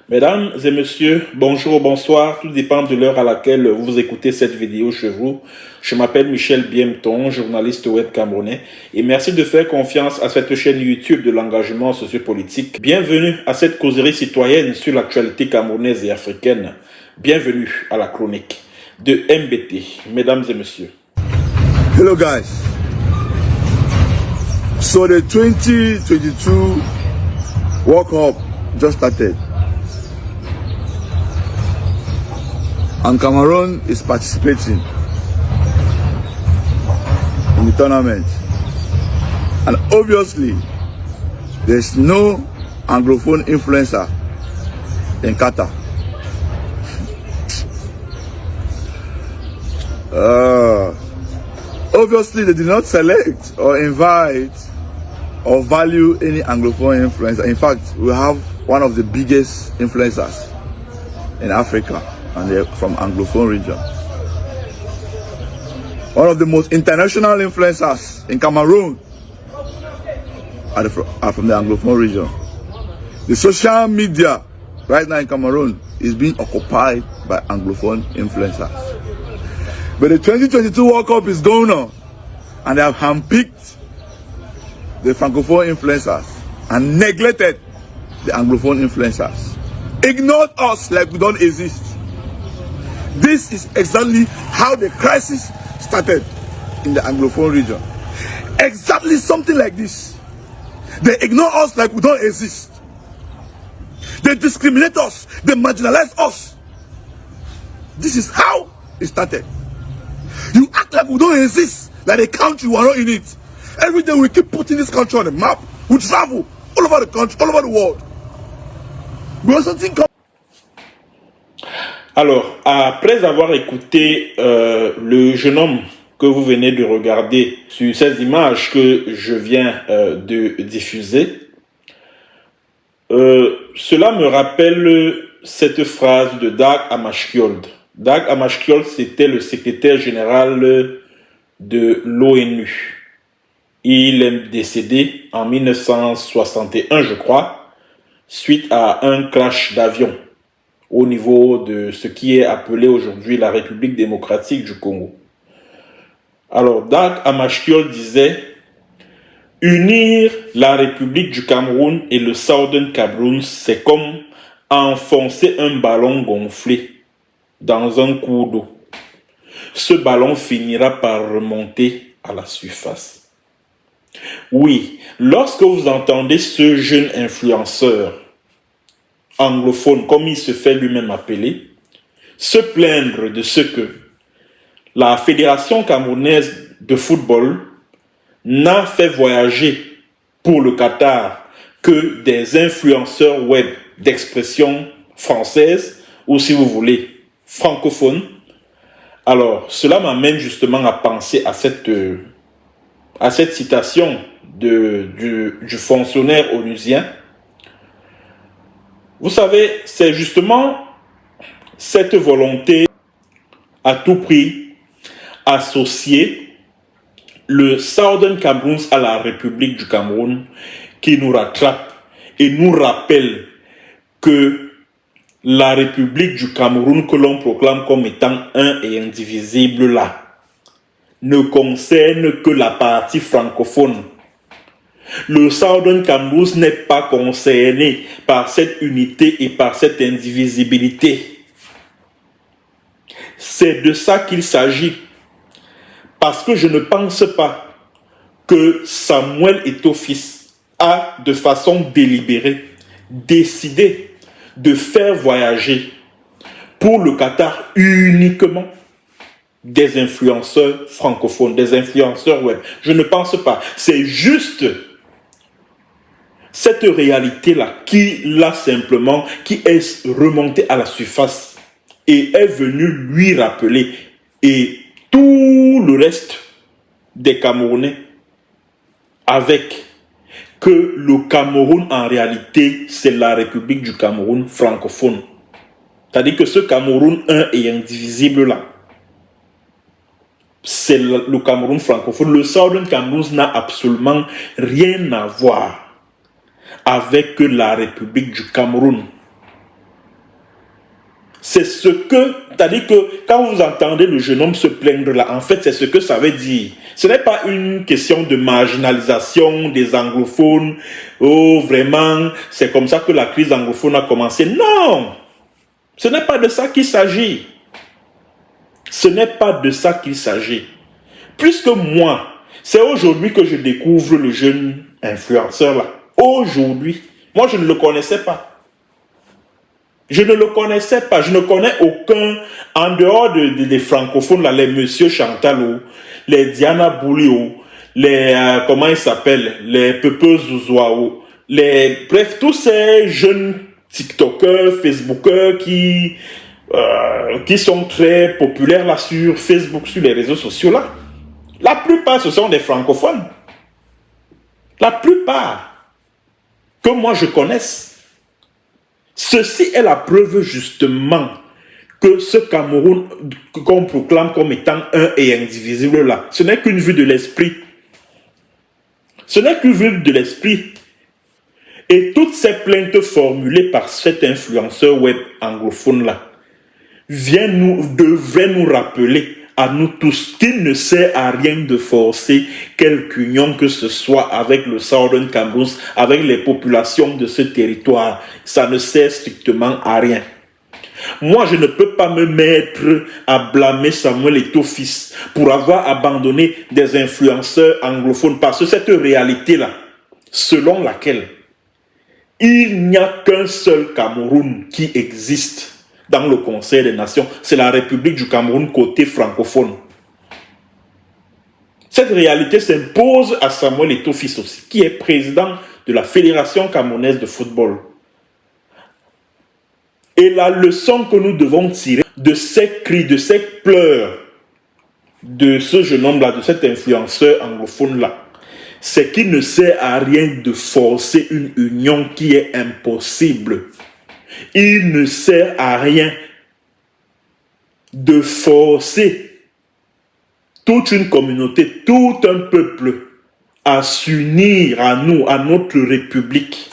Mesdames et messieurs, bonjour, bonsoir, tout dépend de l'heure à laquelle vous écoutez cette vidéo chez vous. Je m'appelle Michel Biemton, journaliste web camerounais, et merci de faire confiance à cette chaîne YouTube de l'engagement sociopolitique. Bienvenue à cette causerie citoyenne sur l'actualité camerounaise et africaine. Bienvenue à la chronique de MBT, mesdames et messieurs. Hello guys. So the 2022 World Cup just started. And Cameroon is participating in the tournament. And obviously, there's no Anglophone influencer in Qatar. Obviously, they did not select or invite or value any Anglophone influencer. In fact, we have one of the biggest influencers in Africa, and they're from Anglophone region. One of the most international influencers in Cameroon are from the Anglophone region. The social media right now in Cameroon is being occupied by Anglophone influencers. But the 2022 World Cup is going on, and they have handpicked the Francophone influencers and neglected the Anglophone influencers. Ignored us like we don't exist. This is exactly how the crisis started in the Anglophone region. Exactly something like this. They ignore us like we don't exist. They discriminate us. They marginalize us. This is how it started. You act like we don't exist, like a country, we are not in it. Every day we keep putting this country on the map. We travel all over the country, all over the world. But something comes. Alors, après avoir écouté le jeune homme que vous venez de regarder sur ces images que je viens de diffuser, cela me rappelle cette phrase de Dag Hammarskjöld. Dag Hammarskjöld, c'était le secrétaire général de l'ONU. Il est décédé en 1961, je crois, suite à un crash d'avion au niveau de ce qui est appelé aujourd'hui la République démocratique du Congo. Alors, Dag Hammarskjöld disait « Unir la République du Cameroun et le Southern Cameroun, c'est comme enfoncer un ballon gonflé dans un cours d'eau. Ce ballon finira par remonter à la surface. » Oui, lorsque vous entendez ce jeune influenceur anglophone, comme il se fait lui-même appeler, se plaindre de ce que la Fédération camerounaise de football n'a fait voyager pour le Qatar que des influenceurs web d'expression française, ou si vous voulez, francophone, alors cela m'amène justement à penser à cette citation du fonctionnaire onusien. Vous savez, c'est justement cette volonté à tout prix associer le Southern Cameroun à la République du Cameroun qui nous rattrape et nous rappelle que la République du Cameroun que l'on proclame comme étant un et indivisible là ne concerne que la partie francophone. Le Southern Cameroun n'est pas concerné par cette unité et par cette indivisibilité. C'est de ça qu'il s'agit. Parce que je ne pense pas que Samuel Eto'o-Fils a de façon délibérée décidé de faire voyager pour le Qatar uniquement des influenceurs francophones, des influenceurs web. Je ne pense pas. C'est juste cette réalité-là qui est remontée à la surface et est venue lui rappeler, et tout le reste des Camerounais, avec que le Cameroun en réalité c'est la République du Cameroun francophone. C'est-à-dire que ce Cameroun un et indivisible là, c'est le Cameroun francophone. Le Southern Cameroun n'a absolument rien à voir avec la République du Cameroun. C'est ce que, c'est-à-dire que quand vous entendez le jeune homme se plaindre là, en fait, c'est ce que ça veut dire. Ce n'est pas une question de marginalisation des anglophones. Oh, vraiment, c'est comme ça que la crise anglophone a commencé. Non! Ce n'est pas de ça qu'il s'agit. Ce n'est pas de ça qu'il s'agit. Puisque moi, c'est aujourd'hui que je découvre le jeune influenceur là. Aujourd'hui. Moi, je ne le connaissais pas. Je ne le connaissais pas. Je ne connais aucun, en dehors des francophones, là, les Monsieur Chantalo, les Diana Boulio, les, comment ils s'appellent, les Pepe Zouzouao, bref, tous ces jeunes TikTokers, Facebookers qui sont très populaires là sur Facebook, sur les réseaux sociaux là. La plupart, ce sont des francophones. La plupart que moi je connaisse. Ceci est la preuve justement que ce Cameroun qu'on proclame comme étant un et indivisible là, ce n'est qu'une vue de l'esprit. Ce n'est qu'une vue de l'esprit. Et toutes ces plaintes formulées par cet influenceur web anglophone là devraient nous rappeler à nous tous qu'il ne sert à rien de forcer quelque union que ce soit avec le Southern Cameroun, avec les populations de ce territoire. Ça ne sert strictement à rien. Moi, je ne peux pas me mettre à blâmer Samuel Eto'o-Fils pour avoir abandonné des influenceurs anglophones, parce que cette réalité-là, selon laquelle il n'y a qu'un seul Cameroun qui existe dans le Conseil des Nations, c'est la République du Cameroun côté francophone. Cette réalité s'impose à Samuel Eto'o-Fils aussi, qui est président de la Fédération camerounaise de football. Et la leçon que nous devons tirer de ces cris, de ces pleurs de ce jeune homme-là, de cet influenceur anglophone-là, c'est qu'il ne sert à rien de forcer une union qui est impossible. Il ne sert à rien de forcer toute une communauté, tout un peuple à s'unir à nous, à notre République.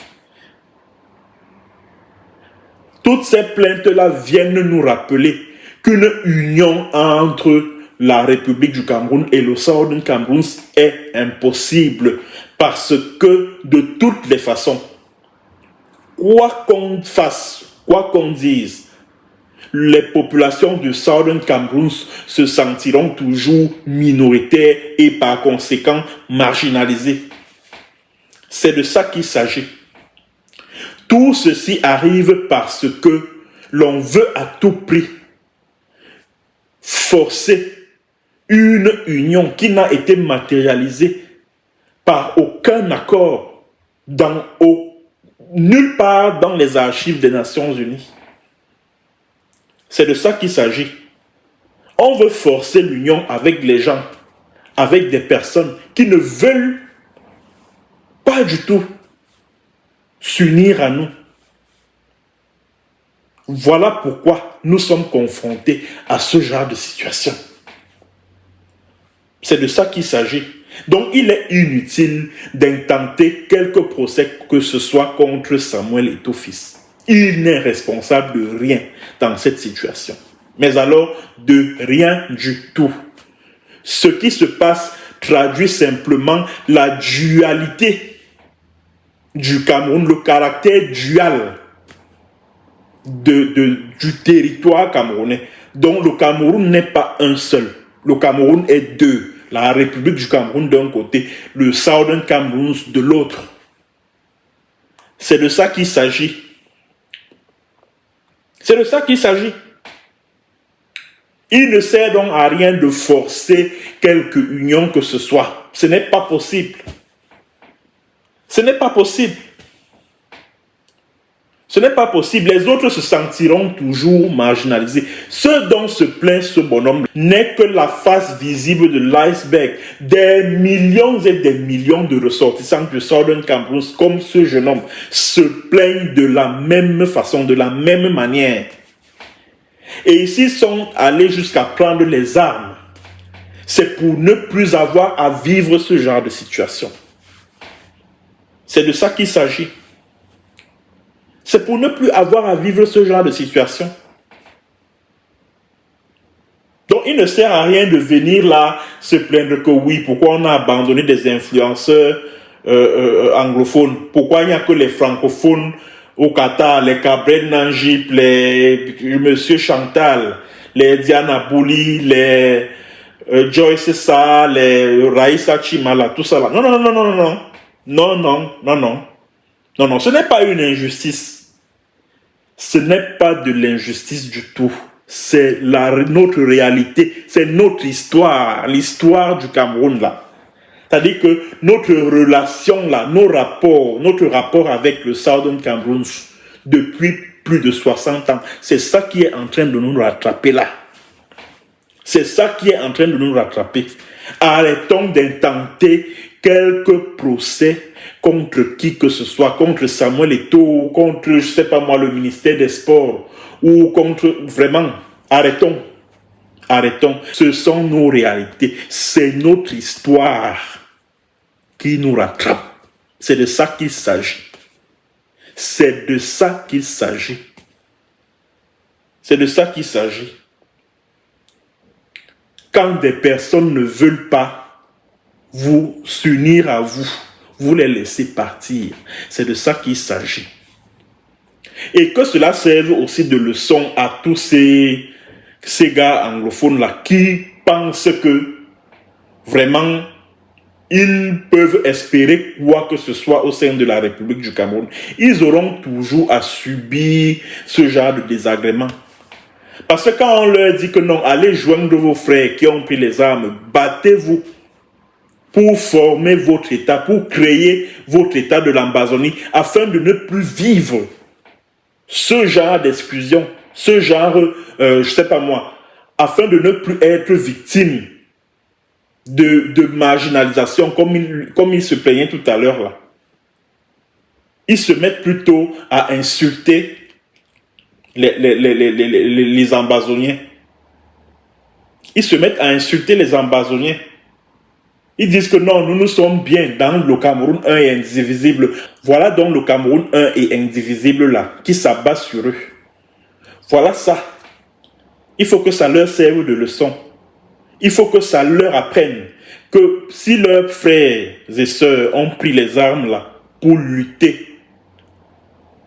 Toutes ces plaintes-là viennent nous rappeler qu'une union entre la République du Cameroun et le Southern Cameroun est impossible, parce que de toutes les façons, quoi qu'on fasse, quoi qu'on dise, les populations du Southern Cameroun se sentiront toujours minoritaires et par conséquent marginalisées. C'est de ça qu'il s'agit. Tout ceci arrive parce que l'on veut à tout prix forcer une union qui n'a été matérialisée par aucun accord nulle part dans les archives des Nations Unies. C'est de ça qu'il s'agit. On veut forcer l'union avec les gens, avec des personnes qui ne veulent pas du tout s'unir à nous. Voilà pourquoi nous sommes confrontés à ce genre de situation. C'est de ça qu'il s'agit. Donc il est inutile d'intenter quelque procès que ce soit contre Samuel Eto'o-Fils. Il n'est responsable de rien dans cette situation. Mais alors, de rien du tout. Ce qui se passe traduit simplement la dualité du Cameroun, le caractère dual du territoire camerounais. Donc le Cameroun n'est pas un seul. Le Cameroun est deux. La République du Cameroun d'un côté, le Southern Cameroun de l'autre. C'est de ça qu'il s'agit. C'est de ça qu'il s'agit. Il ne sert donc à rien de forcer quelque union que ce soit. Ce n'est pas possible. Ce n'est pas possible. Ce n'est pas possible. Les autres se sentiront toujours marginalisés. Ce dont se plaint ce bonhomme n'est que la face visible de l'iceberg. Des millions et des millions de ressortissants du Southern Cameroun, comme ce jeune homme, se plaignent de la même façon, de la même manière. Et s'ils sont allés jusqu'à prendre les armes, c'est pour ne plus avoir à vivre ce genre de situation. C'est de ça qu'il s'agit. C'est pour ne plus avoir à vivre ce genre de situation. il ne sert à rien de venir là se plaindre que oui, pourquoi on a abandonné des influenceurs anglophones, pourquoi il n'y a que les francophones au Qatar, les Cabrel Nanjip, les Monsieur Chantal, les Diana Bouli, les Joyce Sa, les Raïssa Chimala, tout ça là. Non, non, non, non, non, non, non, non, non, non, non, non, ce n'est pas une injustice. Ce n'est pas de l'injustice du tout. C'est notre réalité, c'est notre histoire, l'histoire du Cameroun là. C'est-à-dire que notre relation là, notre rapport avec le Southern Cameroun depuis plus de 60 ans, c'est ça qui est en train de nous rattraper là. C'est ça qui est en train de nous rattraper. Arrêtons d'intenter quelques procès contre qui que ce soit, contre Samuel Eto'o, contre, je sais pas moi, le ministère des Sports, ou contre, vraiment, arrêtons. Arrêtons. Ce sont nos réalités. C'est notre histoire qui nous rattrape. C'est de ça qu'il s'agit. C'est de ça qu'il s'agit. C'est de ça qu'il s'agit. Quand des personnes ne veulent pas vous s'unir à vous, vous les laissez partir. C'est de ça qu'il s'agit. Et que cela serve aussi de leçon à tous ces gars anglophones-là qui pensent que vraiment ils peuvent espérer quoi que ce soit au sein de la République du Cameroun. Ils auront toujours à subir ce genre de désagréments. Parce que quand on leur dit que non, allez joindre vos frères qui ont pris les armes, battez-vous pour former votre État, pour créer votre État de l'Ambazonie, afin de ne plus vivre ce genre d'exclusion, ce genre, je sais pas moi, afin de ne plus être victime de marginalisation, comme il se plaignait tout à l'heure là. Ils se mettent plutôt à insulter les Ambazoniens. Ils se mettent à insulter les Ambazoniens. Ils disent que non, nous sommes bien dans le Cameroun un et indivisible. Voilà donc le Cameroun un et indivisible là, qui s'abat sur eux. Voilà ça. Il faut que ça leur serve de leçon. Il faut que ça leur apprenne que si leurs frères et sœurs ont pris les armes là pour lutter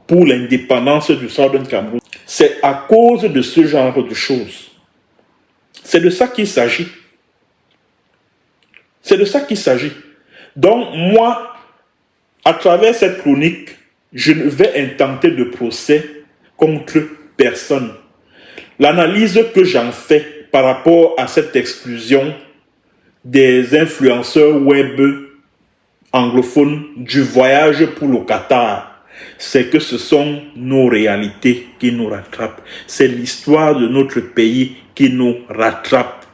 pour l'indépendance du Southern Cameroun, c'est à cause de ce genre de choses. C'est de ça qu'il s'agit. C'est de ça qu'il s'agit. Donc moi, à travers cette chronique, je ne vais intenter de procès contre personne. L'analyse que j'en fais par rapport à cette exclusion des influenceurs web anglophones du voyage pour le Qatar, c'est que ce sont nos réalités qui nous rattrapent. C'est l'histoire de notre pays qui nous rattrape.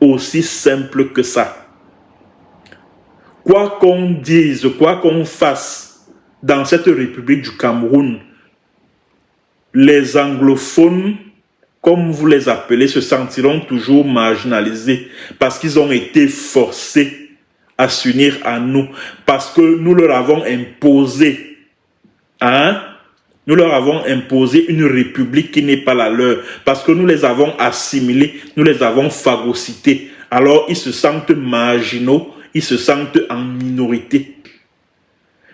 Aussi simple que ça. Quoi qu'on dise, quoi qu'on fasse dans cette République du Cameroun, les anglophones, comme vous les appelez, se sentiront toujours marginalisés parce qu'ils ont été forcés à s'unir à nous, parce que nous leur avons imposé, nous leur avons imposé une république qui n'est pas la leur, parce que nous les avons assimilés, nous les avons phagocytés. Alors ils se sentent marginaux, ils se sentent en minorité.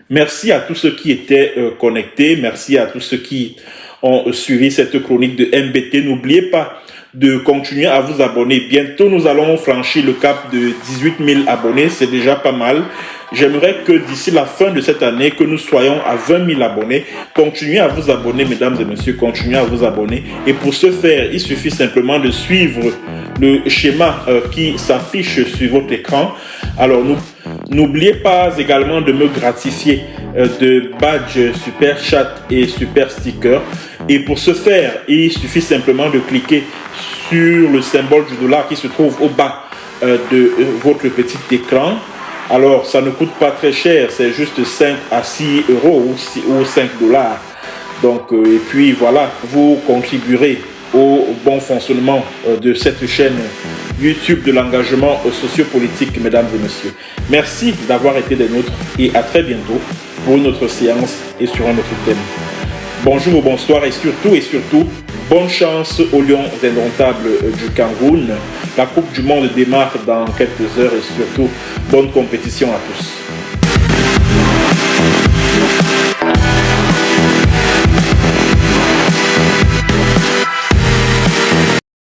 Merci à tous ceux qui étaient connectés, merci à tous ceux qui ont suivi cette chronique de MBT. N'oubliez pas de continuer à vous abonner. Bientôt, nous allons franchir le cap de 18 000 abonnés. C'est déjà pas mal. J'aimerais que d'ici la fin de cette année, que nous soyons à 20 000 abonnés. Continuez à vous abonner, mesdames et messieurs. Continuez à vous abonner. Et pour ce faire, il suffit simplement de suivre le schéma qui s'affiche sur votre écran. Alors, n'oubliez pas également de me gratifier de badge super chat et super sticker. Et pour ce faire, il suffit simplement de cliquer sur le symbole du dollar qui se trouve au bas de votre petit écran. Alors, ça ne coûte pas très cher, c'est juste 5 à 6 euros ou 5 dollars. Donc, et puis voilà, vous contribuerez au bon fonctionnement de cette chaîne YouTube de l'engagement sociopolitique, mesdames et messieurs. Merci d'avoir été des nôtres et à très bientôt pour une autre séance et sur un autre thème. Bonjour ou bonsoir et surtout, bonne chance aux Lions indomptables du Cameroun La Coupe du Monde démarre dans quelques heures et surtout, bonne compétition à tous.